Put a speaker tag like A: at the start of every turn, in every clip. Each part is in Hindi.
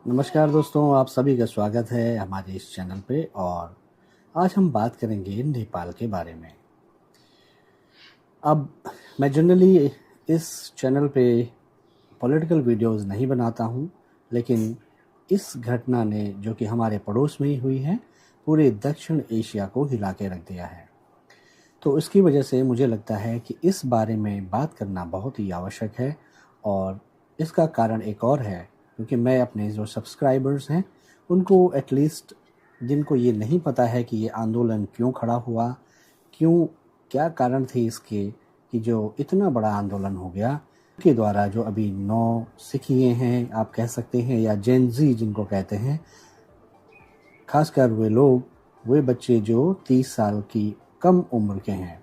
A: नमस्कार दोस्तों, आप सभी का स्वागत है हमारे इस चैनल पे। और आज हम बात करेंगे नेपाल के बारे में। अब मैं जनरली इस चैनल पे पॉलिटिकल वीडियोस नहीं बनाता हूँ, लेकिन इस घटना ने जो कि हमारे पड़ोस में ही हुई है, पूरे दक्षिण एशिया को हिला के रख दिया है। तो इसकी वजह से मुझे लगता है कि इस बारे में बात करना बहुत ही आवश्यक है। और इसका कारण एक और है, क्योंकि मैं अपने जो सब्सक्राइबर्स हैं उनको एटलीस्ट, जिनको ये नहीं पता है कि ये आंदोलन क्यों खड़ा हुआ, क्यों, क्या कारण थे इसके कि जो इतना बड़ा आंदोलन हो गया, के द्वारा जो अभी नौ सिखिए हैं आप कह सकते हैं, या जेन ज़ी जिनको कहते हैं, खासकर वे बच्चे जो 30 साल की कम उम्र के हैं।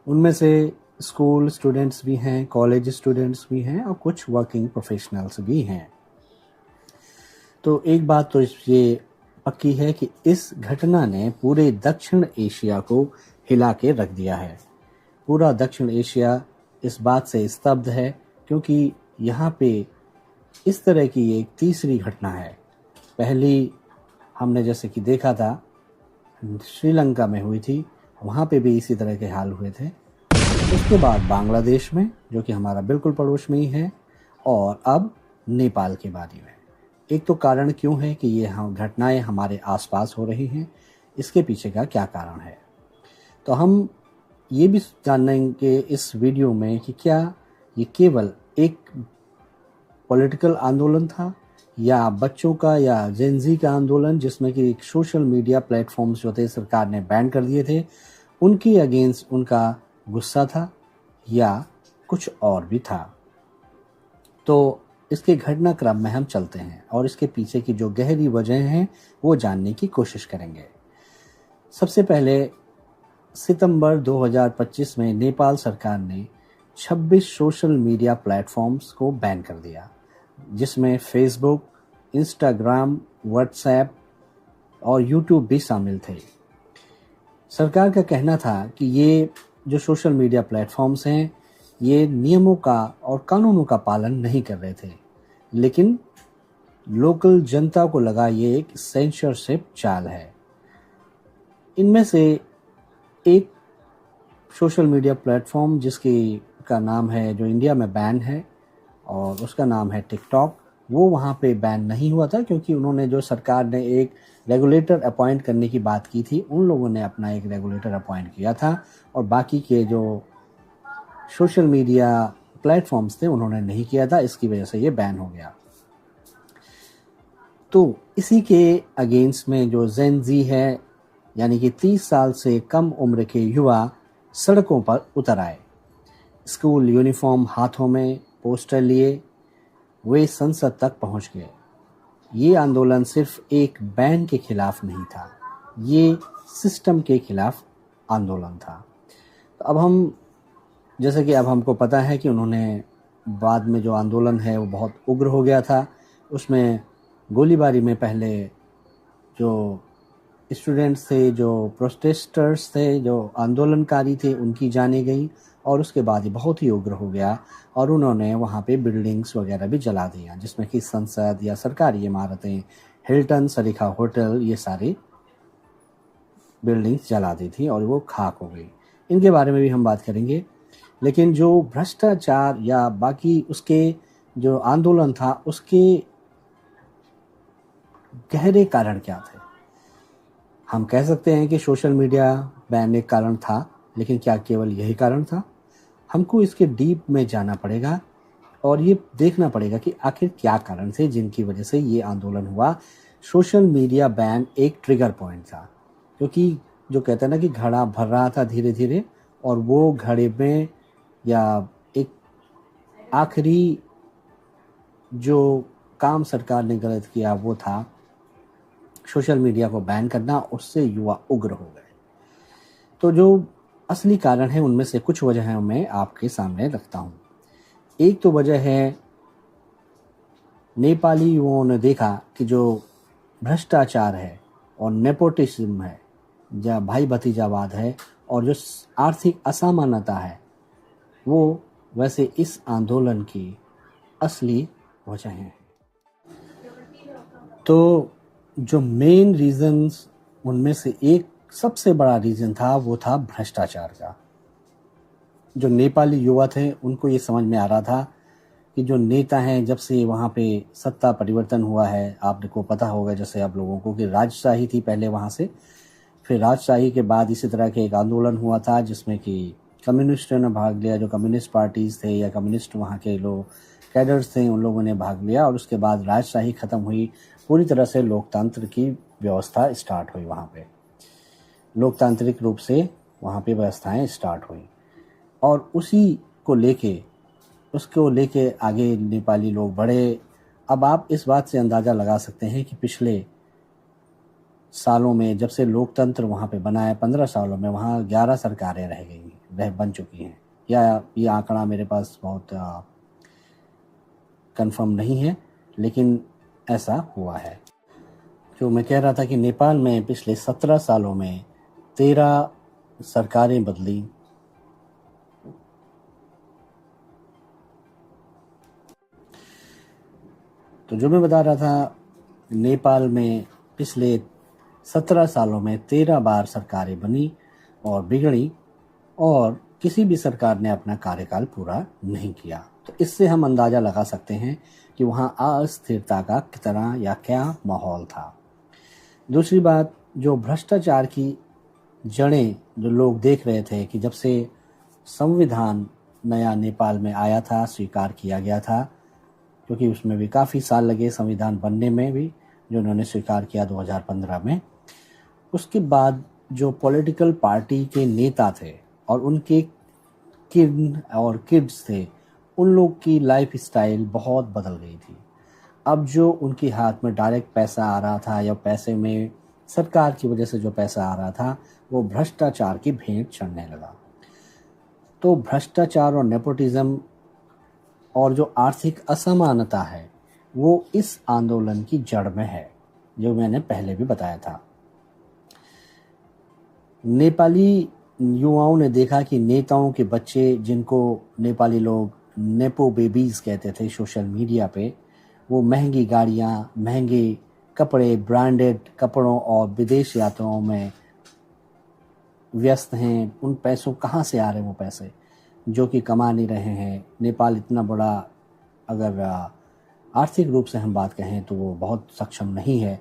A: उनमें से स्कूल स्टूडेंट्स भी हैं, कॉलेज स्टूडेंट्स भी हैं और कुछ वर्किंग प्रोफेशनल्स भी हैं। तो एक बात तो ये पक्की है कि इस घटना ने पूरे दक्षिण एशिया को हिला के रख दिया है। पूरा दक्षिण एशिया इस बात से स्तब्ध है, क्योंकि यहाँ पे इस तरह की एक तीसरी घटना है। पहली हमने जैसे कि देखा था श्रीलंका में हुई थी, वहाँ पे भी इसी तरह के हाल हुए थे। उसके बाद बांग्लादेश में, जो कि हमारा बिल्कुल पड़ोस में ही है, और अब नेपाल के बारे में। एक तो कारण क्यों है कि ये घटनाएं हमारे आसपास हो रही हैं, इसके पीछे का क्या कारण है, तो हम ये भी जानेंगे इस वीडियो में कि क्या ये केवल एक पॉलिटिकल आंदोलन था, या बच्चों का या जेनजी का आंदोलन, जिसमें कि सोशल मीडिया प्लेटफॉर्म्स जो थे सरकार ने बैन कर दिए थे, उनके अगेंस्ट उनका गुस्सा था, या कुछ और भी था। तो इसके घटनाक्रम में हम चलते हैं और इसके पीछे की जो गहरी वजह हैं वो जानने की कोशिश करेंगे। सबसे पहले सितंबर 2025 में नेपाल सरकार ने 26 सोशल मीडिया प्लेटफॉर्म्स को बैन कर दिया, जिसमें फेसबुक, इंस्टाग्राम, व्हाट्सएप और यूट्यूब भी शामिल थे। सरकार का कहना था कि ये जो सोशल मीडिया प्लेटफॉर्म्स हैं ये नियमों का और कानूनों का पालन नहीं कर रहे थे, लेकिन लोकल जनता को लगा ये एक सेंसरशिप चाल है। इनमें से एक सोशल मीडिया प्लेटफॉर्म जिसकी का नाम है, जो इंडिया में बैन है, और उसका नाम है टिकटॉक, वो वहाँ पे बैन नहीं हुआ था, क्योंकि उन्होंने, जो सरकार ने एक रेगुलेटर अपॉइंट करने की बात की थी, उन लोगों ने अपना एक रेगुलेटर अपॉइंट किया था, और बाकी के जो सोशल मीडिया प्लेटफॉर्म्स थे उन्होंने नहीं किया था। इसकी वजह से ये बैन हो गया। तो इसी के अगेंस्ट में जो जेन ज़ी है, यानी कि 30 साल से कम उम्र के युवा सड़कों पर उतर आए। स्कूल यूनिफॉर्म हाथों में, पोस्टर लिए वे संसद तक पहुंच गए। ये आंदोलन सिर्फ एक बैन के खिलाफ नहीं था, ये सिस्टम के खिलाफ आंदोलन था। तो अब हम, जैसे कि अब हमको पता है कि उन्होंने बाद में जो आंदोलन है वो बहुत उग्र हो गया था। उसमें गोलीबारी में पहले जो स्टूडेंट्स थे, जो प्रोटेस्टर्स थे, जो आंदोलनकारी थे, उनकी जानें गई, और उसके बाद ये बहुत ही उग्र हो गया और उन्होंने वहाँ पे बिल्डिंग्स वगैरह भी जला दिया, जिसमें कि संसद या सरकारी इमारतें, हिल्टन, सरीखा होटल, ये सारी बिल्डिंग्स जला दी थी और वो खाक हो गई। इनके बारे में भी हम बात करेंगे। लेकिन जो भ्रष्टाचार या बाकी उसके जो आंदोलन था, उसके गहरे कारण क्या थे? हम कह सकते हैं कि सोशल मीडिया बैन एक कारण था, लेकिन क्या केवल यही कारण था? हमको इसके डीप में जाना पड़ेगा और ये देखना पड़ेगा कि आखिर क्या कारण थे जिनकी वजह से ये आंदोलन हुआ। सोशल मीडिया बैन एक ट्रिगर पॉइंट था, क्योंकि जो कहते हैं ना कि घड़ा भर रहा था धीरे धीरे, और वो घड़े में या एक आखिरी जो काम सरकार ने गलत किया वो था सोशल मीडिया को बैन करना। उससे युवा उग्र हो गए। तो जो असली कारण है उनमें से कुछ वजहें मैं आपके सामने रखता हूँ। एक तो वजह है, नेपाली युवाओं ने देखा कि जो भ्रष्टाचार है और नेपोटिज्म है, या भाई भतीजावाद है, और जो आर्थिक असमानता है, वो वैसे इस आंदोलन की असली वजह हैं। तो जो मेन रीजंस उनमें से एक सबसे बड़ा रीजन था वो था भ्रष्टाचार का। जो नेपाली युवा थे उनको ये समझ में आ रहा था कि जो नेता हैं, जब से वहाँ पे सत्ता परिवर्तन हुआ है, आपको पता होगा जैसे आप लोगों को कि राजशाही थी पहले वहाँ से, फिर राजशाही के बाद इसी तरह के एक आंदोलन हुआ था जिसमें कि कम्युनिस्टों ने भाग लिया, जो कम्युनिस्ट पार्टीज थे या कम्युनिस्ट वहाँ के लोग कैडर्स थे उन लोगों ने भाग लिया, और उसके बाद राजशाही ख़त्म हुई, पूरी तरह से लोकतंत्र की व्यवस्था स्टार्ट हुई वहाँ पे, लोकतांत्रिक रूप से वहाँ पे व्यवस्थाएं स्टार्ट हुई। और उसको लेके आगे नेपाली लोग बढ़े। अब आप इस बात से अंदाज़ा लगा सकते हैं कि पिछले सालों में जब से लोकतंत्र वहाँ पे बना है, 15 सालों में वहाँ 11 सरकारें बन चुकी हैं, या ये आंकड़ा मेरे पास बहुत कंफर्म नहीं है, लेकिन ऐसा हुआ है। जो मैं कह रहा था कि नेपाल में पिछले 17 सालों में 13 सरकारें बदली। तो जो मैं बता रहा था, नेपाल में पिछले 17 सालों में 13 बार सरकारें बनी और बिगड़ी, और किसी भी सरकार ने अपना कार्यकाल पूरा नहीं किया। तो इससे हम अंदाज़ा लगा सकते हैं कि वहाँ अस्थिरता का कितना या क्या माहौल था। दूसरी बात, जो भ्रष्टाचार की जड़ें जो लोग देख रहे थे कि जब से संविधान नया नेपाल में आया था, स्वीकार किया गया था, क्योंकि उसमें भी काफ़ी साल लगे संविधान बनने में भी, जो उन्होंने स्वीकार किया 2015 में। उसके बाद जो पॉलिटिकल पार्टी के नेता थे और उनके किड और किड्स थे, उन लोग की लाइफ स्टाइल बहुत बदल गई थी। अब जो उनके हाथ में डायरेक्ट पैसा आ रहा था, या पैसे में सरकार की वजह से जो पैसा आ रहा था, वो भ्रष्टाचार की भेंट चढ़ने लगा। तो भ्रष्टाचार और नेपोटिज्म और जो आर्थिक असमानता है, वो इस आंदोलन की जड़ में है, जो मैंने पहले भी बताया था। नेपाली युवाओं ने देखा कि नेताओं के बच्चे, जिनको नेपाली लोग नेपो बेबीज कहते थे सोशल मीडिया पे, वो महंगी गाड़ियाँ, महंगे कपड़े, ब्रांडेड कपड़ों और विदेश यात्राओं में व्यस्त हैं। उन पैसों कहाँ से आ रहे हैं? वो पैसे जो कि कमा नहीं रहे हैं। नेपाल इतना बड़ा, अगर आर्थिक रूप से हम बात कहें तो वो बहुत सक्षम नहीं है,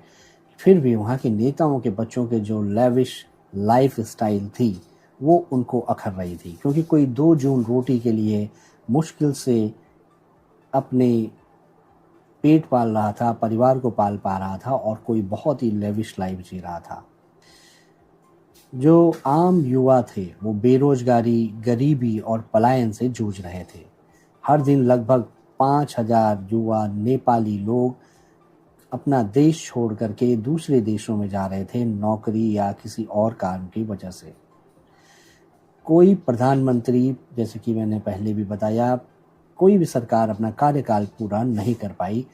A: फिर भी वहाँ के नेताओं के बच्चों के जो लेविश लाइफ स्टाइल थी वो उनको अखर रही थी, क्योंकि कोई 2 जून रोटी के लिए मुश्किल से अपने पेट पाल रहा था, परिवार को पाल पा रहा था, और कोई बहुत ही लेविश लाइफ जी रहा था। जो आम युवा थे वो बेरोजगारी, गरीबी और पलायन से जूझ रहे थे। हर दिन लगभग 5,000 युवा नेपाली लोग अपना देश छोड़ करके दूसरे देशों में जा रहे थे, नौकरी या किसी और कारण की वजह से। कोई प्रधानमंत्री, जैसे कि मैंने पहले भी बताया, कोई भी सरकार अपना कार्यकाल पूरा नहीं कर पाई,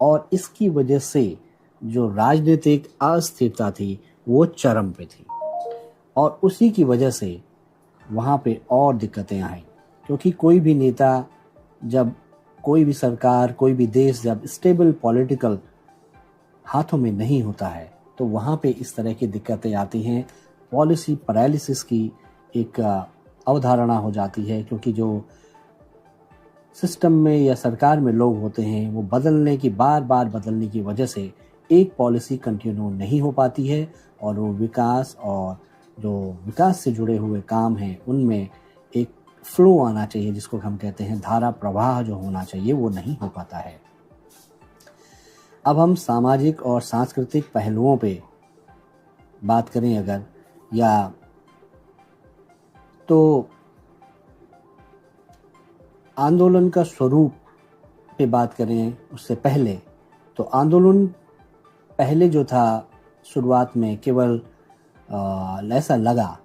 A: और इसकी वजह से जो राजनीतिक अस्थिरता थी वो चरम पे थी, और उसी की वजह से वहाँ पे और दिक्कतें आई। क्योंकि कोई भी नेता, जब कोई भी सरकार, कोई भी देश जब स्टेबल पॉलिटिकल हाथों में नहीं होता है, तो वहाँ पे इस तरह की दिक्कतें आती हैं। पॉलिसी पैरालिसिस की एक अवधारणा हो जाती है, क्योंकि जो सिस्टम में या सरकार में लोग होते हैं वो बार बार बदलने की वजह से एक पॉलिसी कंटिन्यू नहीं हो पाती है, और वो विकास और जो विकास से जुड़े हुए काम हैं उनमें एक फ्लो आना चाहिए, जिसको हम कहते हैं धारा प्रवाह जो होना चाहिए, वो नहीं हो पाता है। अब हम सामाजिक और सांस्कृतिक पहलुओं पे बात करें अगर, या तो आंदोलन का स्वरूप पे बात करें उससे पहले, तो आंदोलन पहले जो था शुरुआत में केवल ऐसा लगा,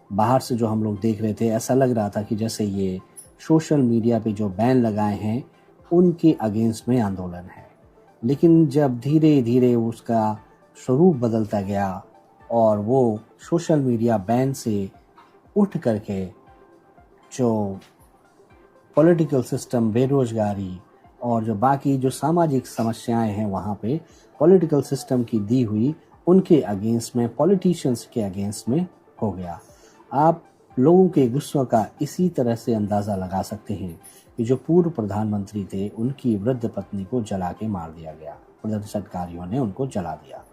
A: बाहर से जो हम लोग देख रहे थे ऐसा लग रहा था कि जैसे ये सोशल मीडिया पे जो बैन लगाए हैं उनके अगेंस्ट में आंदोलन है। लेकिन जब धीरे धीरे उसका स्वरूप बदलता गया और वो सोशल मीडिया बैन से उठ करके जो पॉलिटिकल सिस्टम, बेरोजगारी और जो बाकी जो सामाजिक समस्याएं हैं वहाँ पे पॉलिटिकल सिस्टम की दी हुई उनके अगेंस्ट में, पॉलिटिशियंस के अगेंस्ट में हो गया। आप लोगों के गुस्सों का इसी तरह से अंदाज़ा लगा सकते हैं कि जो पूर्व प्रधानमंत्री थे उनकी वृद्ध पत्नी को जला के मार दिया गया, प्रदर्शनकारियों ने उनको जला दिया।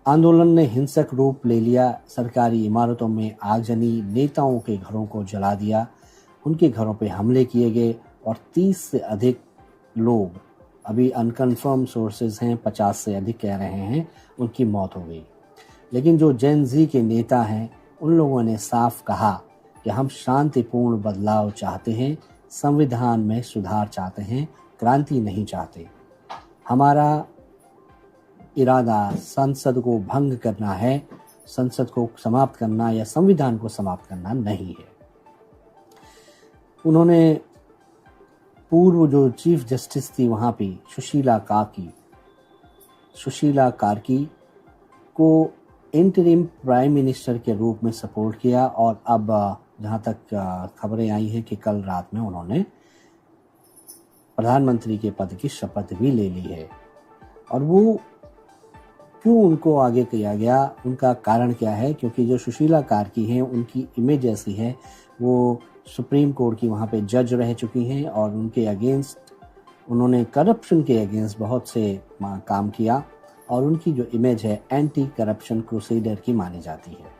A: आंदोलन ने हिंसक रूप ले लिया, सरकारी इमारतों में आगजनी, नेताओं के घरों को जला दिया, उनके घरों पे हमले किए गए और 30 से अधिक लोग, अभी अनकन्फर्म सोर्सेज हैं, 50 से अधिक कह रहे हैं, उनकी मौत हो गई। लेकिन जो जेन ज़ी के नेता हैं उन लोगों ने साफ कहा कि हम शांतिपूर्ण बदलाव चाहते हैं, संविधान में सुधार चाहते हैं, क्रांति नहीं चाहते। हमारा इरादा संसद को भंग करना है, संसद को समाप्त करना या संविधान को समाप्त करना नहीं है। उन्होंने पूर्व जो चीफ जस्टिस थी वहाँ पे सुशीला कार्की को इंटरिम प्राइम मिनिस्टर के रूप में सपोर्ट किया और अब जहाँ तक खबरें आई हैं कि कल रात में उन्होंने प्रधानमंत्री के पद की शपथ भी ले ली है। और वो क्यों उनको आगे किया गया, उनका कारण क्या है? क्योंकि जो सुशीला कार्की हैं उनकी इमेज ऐसी है, वो सुप्रीम कोर्ट की वहाँ पे जज रह चुकी हैं और उनके अगेंस्ट उन्होंने करप्शन के अगेंस्ट बहुत से काम किया और उनकी जो इमेज है एंटी करप्शन क्रूसेडर की मानी जाती है।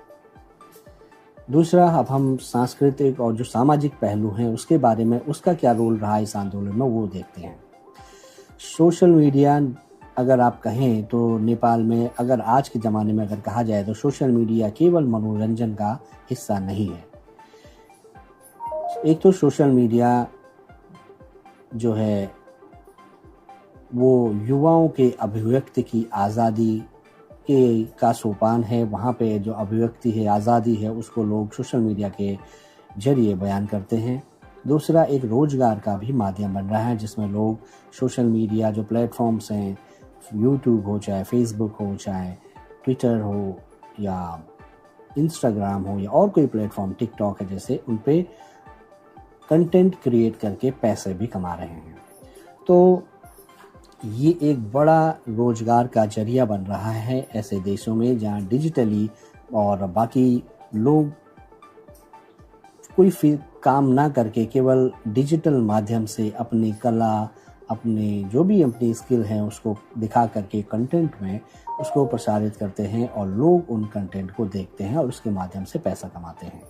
A: दूसरा, अब हम सांस्कृतिक और जो सामाजिक पहलू हैं उसके बारे में, उसका क्या रोल रहा इस आंदोलन में, वो देखते हैं। सोशल मीडिया अगर आप कहें तो नेपाल में, अगर आज के ज़माने में अगर कहा जाए तो सोशल मीडिया केवल मनोरंजन का हिस्सा नहीं है। एक तो सोशल मीडिया जो है वो युवाओं के अभिव्यक्ति की आज़ादी का सोपान है। वहाँ पे जो अभिव्यक्ति है, आज़ादी है, उसको लोग सोशल मीडिया के जरिए बयान करते हैं। दूसरा, एक रोज़गार का भी माध्यम बन रहा है जिसमें लोग सोशल मीडिया जो प्लेटफॉर्म्स हैं, यूट्यूब हो, चाहे फेसबुक हो, चाहे ट्विटर हो या इंस्टाग्राम हो या और कोई प्लेटफॉर्म, टिकटॉक है जैसे, उन पे कंटेंट क्रिएट करके पैसे भी कमा रहे हैं। तो ये एक बड़ा रोजगार का जरिया बन रहा है ऐसे देशों में जहाँ डिजिटली और बाकी लोग कोई काम ना करके केवल डिजिटल माध्यम से अपनी कला, अपने जो भी अपनी स्किल है उसको दिखा करके कंटेंट में उसको प्रसारित करते हैं और लोग उन कंटेंट को देखते हैं और उसके माध्यम से पैसा कमाते हैं।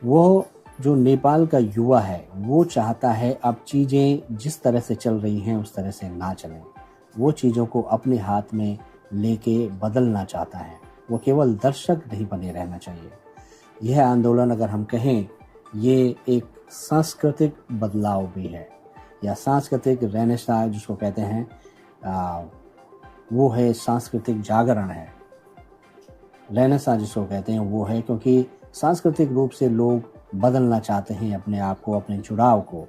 A: वो जो नेपाल का युवा है वो चाहता है अब चीज़ें जिस तरह से चल रही हैं उस तरह से ना चलें। वो चीज़ों को अपने हाथ में लेके बदलना चाहता है। वो केवल दर्शक नहीं बने रहना चाहिए। यह आंदोलन अगर हम कहें ये एक सांस्कृतिक बदलाव भी है या सांस्कृतिक रेनेसां जिसको कहते हैं, वो है सांस्कृतिक जागरण है। रेनेसां जिसको कहते हैं वो है क्योंकि सांस्कृतिक रूप से लोग बदलना चाहते हैं अपने आप को, अपने जुड़ाव को।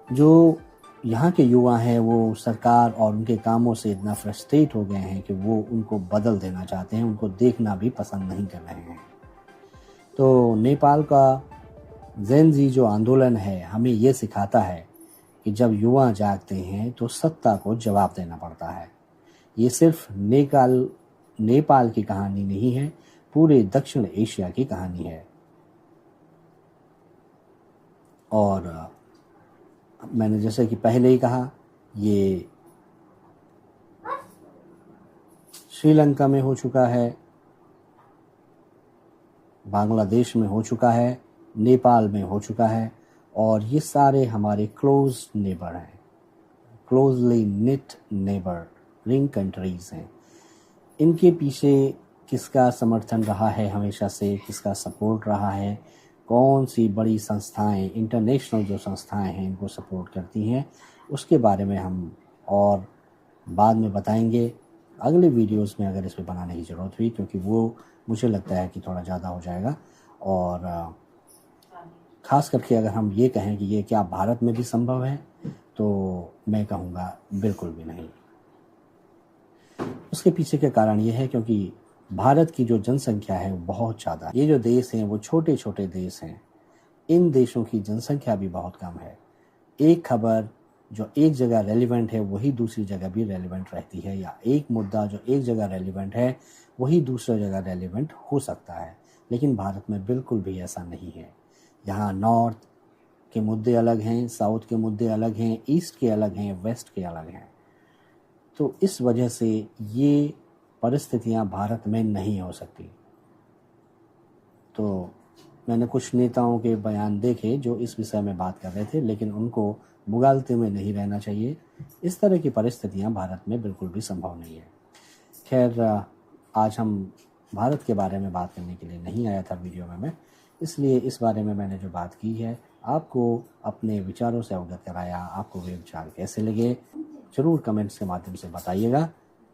A: जो यहाँ के युवा हैं वो सरकार और उनके कामों से इतना फ्रस्ट्रेट हो गए हैं कि वो उनको बदल देना चाहते हैं, उनको देखना भी पसंद नहीं कर रहे हैं। तो नेपाल का जेन ज़ी जो आंदोलन है हमें ये सिखाता है कि जब युवा जागते हैं तो सत्ता को जवाब देना पड़ता है। ये सिर्फ नेपाल की कहानी नहीं है, पूरे दक्षिण एशिया की कहानी है। और मैंने जैसे कि पहले ही कहा, ये श्रीलंका में हो चुका है, बांग्लादेश में हो चुका है, नेपाल में हो चुका है और ये सारे हमारे क्लोज नेबर हैं, क्लोजली निट नेबरिंग कंट्रीज़ हैं। इनके पीछे किसका समर्थन रहा है हमेशा से, किसका सपोर्ट रहा है, कौन सी बड़ी संस्थाएं, इंटरनेशनल जो संस्थाएं हैं इनको सपोर्ट करती हैं, उसके बारे में हम और बाद में बताएंगे अगले वीडियोस में अगर इस पर बनाने की ज़रूरत हुई, क्योंकि वो मुझे लगता है कि थोड़ा ज़्यादा हो जाएगा। और ख़ास करके अगर हम ये कहें कि ये क्या भारत में भी संभव है तो मैं कहूँगा बिल्कुल भी नहीं। उसके पीछे का कारण ये है क्योंकि भारत की जो जनसंख्या है वो बहुत ज़्यादा है। ये जो देश हैं वो छोटे छोटे देश हैं इन देशों की जनसंख्या भी बहुत कम है। एक खबर जो एक जगह रेलिवेंट है वही दूसरी जगह भी रेलिवेंट रहती है, या एक मुद्दा जो एक जगह रेलिवेंट है वही दूसरी जगह रेलिवेंट हो सकता है। लेकिन भारत में बिल्कुल भी ऐसा नहीं है। यहाँ नॉर्थ के मुद्दे अलग हैं, साउथ के मुद्दे अलग हैं, ईस्ट के अलग हैं, वेस्ट के अलग हैं। तो इस वजह से ये परिस्थितियाँ भारत में नहीं हो सकती। तो मैंने कुछ नेताओं के बयान देखे जो इस विषय में बात कर रहे थे, लेकिन उनको मुगालते में नहीं रहना चाहिए। इस तरह की परिस्थितियां भारत में बिल्कुल भी संभव नहीं है। खैर, आज हम भारत के बारे में बात करने के लिए नहीं आया था वीडियो में मैं, इसलिए इस बारे में मैंने जो बात की है आपको अपने विचारों से अवगत कराया। आपको वे विचार कैसे लगे ज़रूर कमेंट्स के माध्यम से बताइएगा।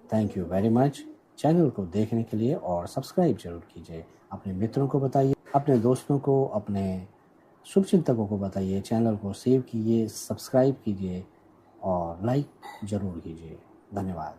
A: Thank you very much channel को देखने के लिए, और सब्सक्राइब जरूर कीजिए। अपने मित्रों को बताइए, अपने दोस्तों को, अपने शुभचिंतकों को बताइए। चैनल को सेव कीजिए, सब्सक्राइब कीजिए और लाइक ज़रूर कीजिए। धन्यवाद।